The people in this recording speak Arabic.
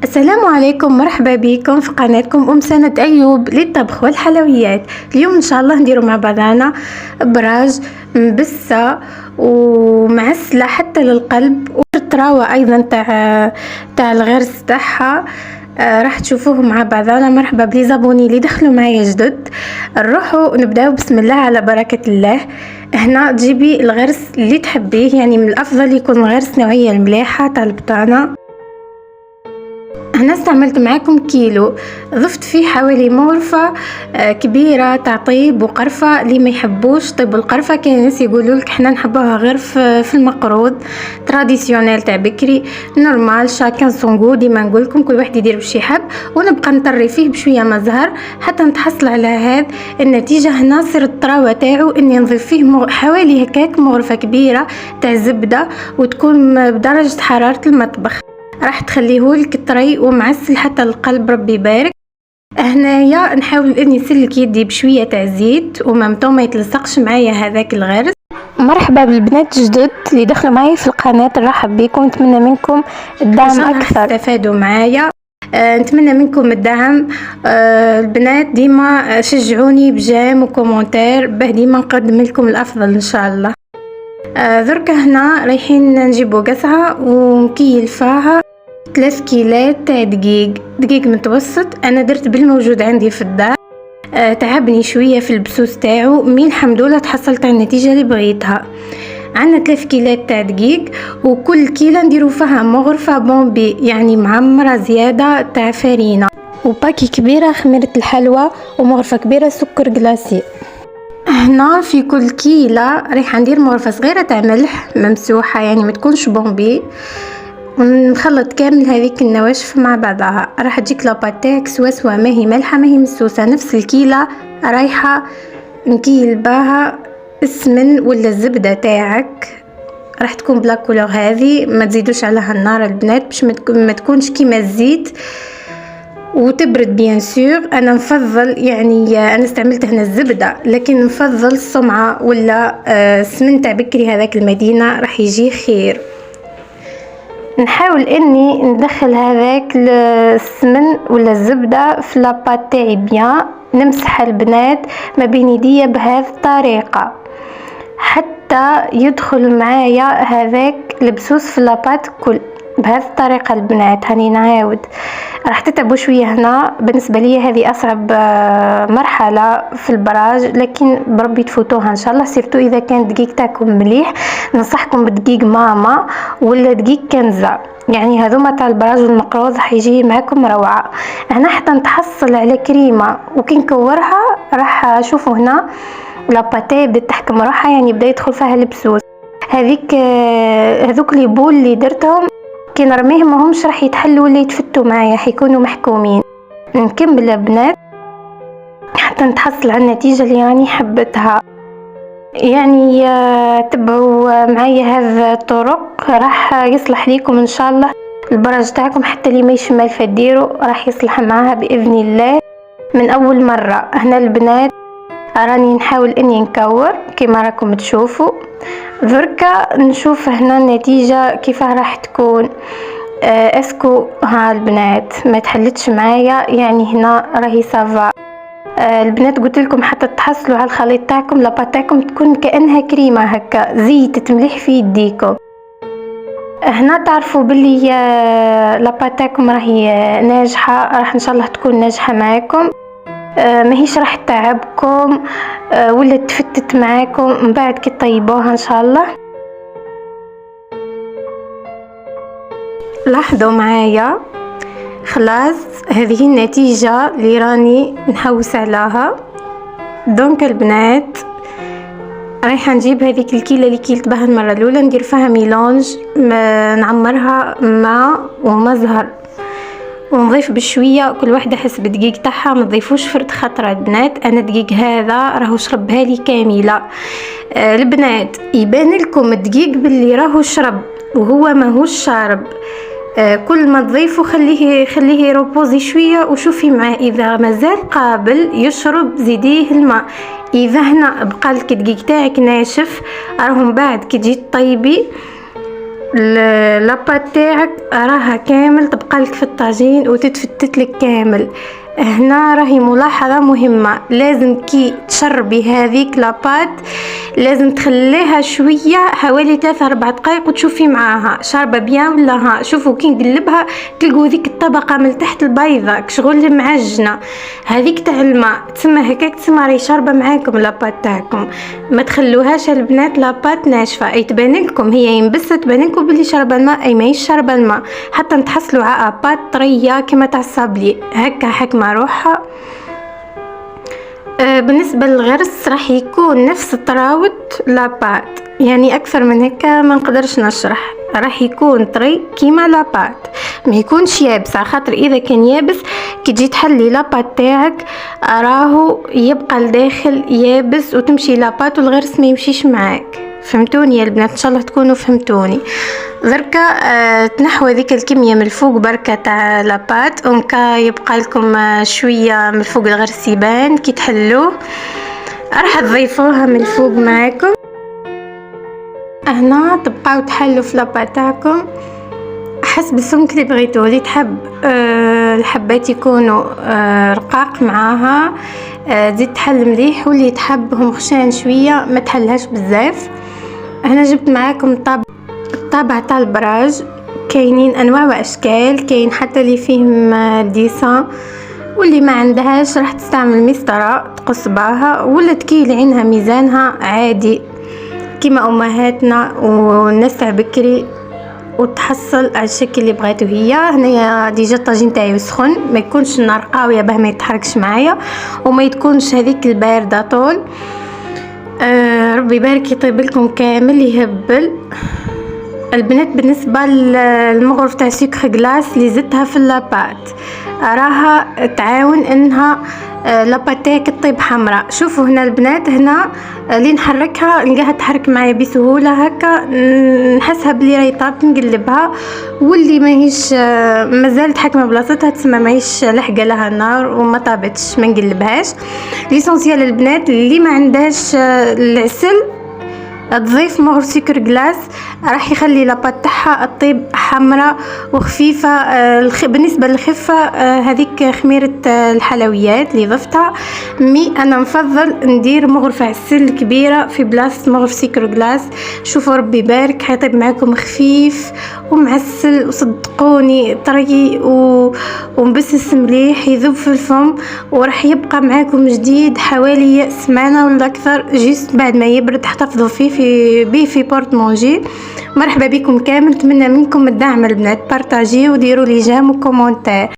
السلام عليكم، مرحبا بكم في قناتكم أم سند أيوب للطبخ والحلويات. اليوم إن شاء الله نديروا مع بعضنا براج مبسة ومعسلة حتى للقلب، وتراوى أيضا تاع الغرس تاعها. راح تشوفوه مع بعضنا. مرحبا بلي زابوني اللي دخلوا معايا جدد. نروحوا ونبداو بسم الله على بركة الله. هنا تجيبي الغرس اللي تحبيه، يعني من الأفضل يكون غرس نوعية المليحة تاع البطانة. هنا استعملت معاكم كيلو، ضفت فيه حوالي مغرفة كبيرة تاع طيب وقرفة. اللي ما يحبوش طيب القرفة، كاين ناس يقولوا لك حنا نحبوها غير في المقروض تراديسيونيل تاع بكري نورمال. شاكان سونغو، ديما نقول لكم كل واحد يدير باش يحب، ونبقى نطري فيه بشويه ما زهر حتى نتحصل على هذا النتيجه. هنا صير الطراوه تاعو اني نضيف فيه حوالي هكاك مغرفه كبيره تاع زبده، وتكون بدرجه حراره المطبخ. راح تخليهولك طري ومعسل حتى القلب، ربي يبارك. هنايا نحاول اني نسلك يدي بشويه تاع زيت ومامتو ما يتلصقش معايا هذاك الغرس. مرحبا بالبنات الجدد اللي دخلوا معايا في القناه، نرحب بكم. نتمنى منكم الدعم اكثر، تستفادوا معايا. نتمنى منكم الدعم. البنات ديما شجعوني بجيم وكومنتير باه ديما نقدم لكم الافضل ان شاء الله. درك هنا رايحين نجيبو قصعه ونكيل فيها 3 كيلات تاع دقيق متوسط. انا درت بالموجود عندي في الدار. تعبني شويه في البسوس تاعو، مي الحمد لله تحصلت على النتيجه اللي بغيتها. عندنا 3 كيلات تاع دقيق، وكل كيله نديرو فيها مغرفه بومبي يعني معمره زياده تاع فرينه، وباكي كبيره خميره الحلوى، ومغرفه كبيره سكر جلاسي. هنا في كل كيله رايحه ندير مغرفه صغيره تاع ملح ممسوحه، يعني ما تكونش بومبي، ونخلط كامل هذيك النواشف مع بعضها. راح تجيك لاباط تاعك سوا ما هي ملحه ما هي مسوسه. نفس الكيله رايحه نكيل باها السمن ولا الزبده تاعك، راح تكون بلا كولور هذه. ما تزيدوش عليها النار البنات باش ما تكونش كيما الزيت وتبرد بيان سور. انا نفضل يعني انا استعملت هنا الزبده، لكن نفضل الصمعه ولا السمن تاع بكري هذاك المدينه راح يجي خير. نحاول اني ندخل هذاك السمن ولا الزبده في لاباط تاعي بيان، نمسح البنات ما بين يديا بهذه الطريقه حتى يدخل معايا هذاك البسوس في لاباط كل بهذه الطريقه البنات. هاني نعاود، راح تتعبوا شويه هنا. بالنسبه لي هذه اصعب مرحله في البراج، لكن بربي تفوتوها ان شاء الله. سيرتو اذا كان الدقيق تاعكم مليح، ننصحكم بدقيق ماما ولا دقيق كنزه، يعني هذوما تاع البراج والمقروض حيجي معكم روعه. هنا حتى نتحصل على كريمه، وكي نكورها راح شوفوا هنا لاباتاي بدات تحكم روحها، يعني بدا يدخل فيها البسوس. هذوك لي بول اللي درتهم كي نرميهم ماهمش راح يتحلوا ولا يتفتوا معايا، حيكونوا محكومين. نكمل البنات حتى نتحصل على النتيجه اللي راني حبتها. يعني تبعوا معايا هذا الطرق، راح يصلح ليكم ان شاء الله البراج تاعكم. حتى اللي ما يشمل فديروا راح يصلح معاها باذن الله من اول مره. هنا البنات راني نحاول اني نكور كما راكم تشوفوا. دركا نشوف هنا النتيجه كيف راح تكون. اسكو ها البنات ما تحلتش معايا، يعني هنا راهي صافا. البنات قلت لكم حتى تحصلوا على الخليط تاعكم لاباط تاعكم تكون كانها كريمه هكا، زيت تمليح في يديكم. هنا تعرفوا باللي لاباط تاعكم راهي ناجحه، راح ان شاء الله تكون ناجحه معاكم. ماهيش راح تعبكم ولا تفتت معاكم من بعد كي طيبوها ان شاء الله. لاحظوا معايا خلاص هذه النتيجة اللي راني نحوس عليها. دونك البنات رايحه نجيب هذيك الكيله اللي كيلت بها المره الاولى، ندير فيها ميلونج، نعمرها ماء ومزهر، ونضيف بشويه كل واحده حسب الدقيق تاعها. ما تضيفوش فرد خطره البنات. انا الدقيق هذا راهو شربها لي كامله. البنات يبان لكم الدقيق باللي راهو شرب وهو ماهوش شارب. كل ما تضيفوا خليه يروبوزي شويه، وشوفي معاه اذا مازال قابل يشرب زيديه الماء. اذا هنا بقالك الدقيق تاعك ناشف، راهم بعد كي تجي طيبي لاباط تاعك راها كامل تبقى لك في الطاجين وتتفتت لك كامل. هنا راهي ملاحظة مهمة، لازم كي تشربي هذيك لاباط لازم تخليها شوية حوالي 3-4 دقائق وتشوفي معاها شاربة بيان ولا ها. شوفوا كي نقلبها تلقوا ذيك الطبقة من تحت البيضة كشغل معجنة هذيك تاع الماء، تسمى هكاك تسمى راهي شاربة معاكم لاباط تاعكم. ما تخلوهاش البنات لاباط ناشفة، اي تبان لكم هي ينبسط تبان لكم بلي شاربة الماء اي ماهيش شاربة الماء، حتى نتحصلوا على اباط طرية كما تاع الصابلي هكا حكمة روحها. بالنسبة للغرس راح يكون نفس طراوت لاباط، يعني اكثر من هكا ما نقدرش نشرح. راح يكون طري كيما لاباط ما يكونش يابس، على خاطر اذا كان يابس كي تجي تحلي لاباط تاعك راهو يبقى الداخل يابس وتمشي لاباط والغرس ما يمشيش معاك. فهمتوني يا البنات؟ ان شاء الله تكونوا فهمتوني. دركا تنحوا هذيك الكميه من الفوق بركه تاع لاباط ونكا يبقى لكم شويه من الفوق الغرس يبان كي تحلوه. راح تضيفوها من الفوق معاكم. هنا تبقاو تحلوا في لاباط تاعكم حسب السمك اللي بغيتو. اللي تحب الحبات يكونوا رقاق معاها تزيد تحل مليح، واللي تحبهم خشان شويه ما تحلهاش بزاف. هنا جبت معاكم الطابع تاع البراج، كاينين انواع واشكال، كاين حتى اللي فيهم ديسان، واللي ما عندهاش راح تستعمل مسطره تقص بها ولا تكيل عينها ميزانها عادي كيما امهاتنا والناس تاع بكري وتحصل على الشكل اللي بغيتو. هي هنايا ديجا الطاجين تاعي سخن، ما يكونش النار قاويه باه ما يتحركش معايا وما يكونش هذيك البارده طول. ربي يبارك يطيب لكم كامل يهبل. البنات بالنسبه للمغرف تاع سكر غلاس اللي زدتها في اللاباط راها تعاون انها لاباط تاعك تطيب حمراء. شوفوا هنا البنات، هنا اللي نحركها نلقاها تحرك معايا بسهوله هكا، نحسها بلي راهي طابت نقلبها، واللي ماهيش مازالت حاكمه بلاصتها تسمى ماهيش لحقه لها النار وما طابتش ما نقلبهاش. ليسونسيال البنات اللي ما عندهاش العسل تضيف مغرف سكر غلاس راح يخلي لاباط تاعها تطيب حمراء وخفيفه. بالنسبه للخفه هذيك خميره الحلويات اللي ضفتها، انا نفضل ندير مغرفه عسل كبيره في بلاصه مغرف سكر غلاس. شوفوا ربي يبارك حيطيب معكم خفيف ومعسل وصدقوني طري ومبسس مليح يذوب في الفم، وراح يبقى معاكم جديد حوالي سمانه ولا اكثر. جيست بعد ما يبرد احتفظوا فيه في بورت مونجي. مرحبا بكم كامل، نتمنى منكم الدعم البنات، بارطاجيو وديروا لي جيم وكومونتير.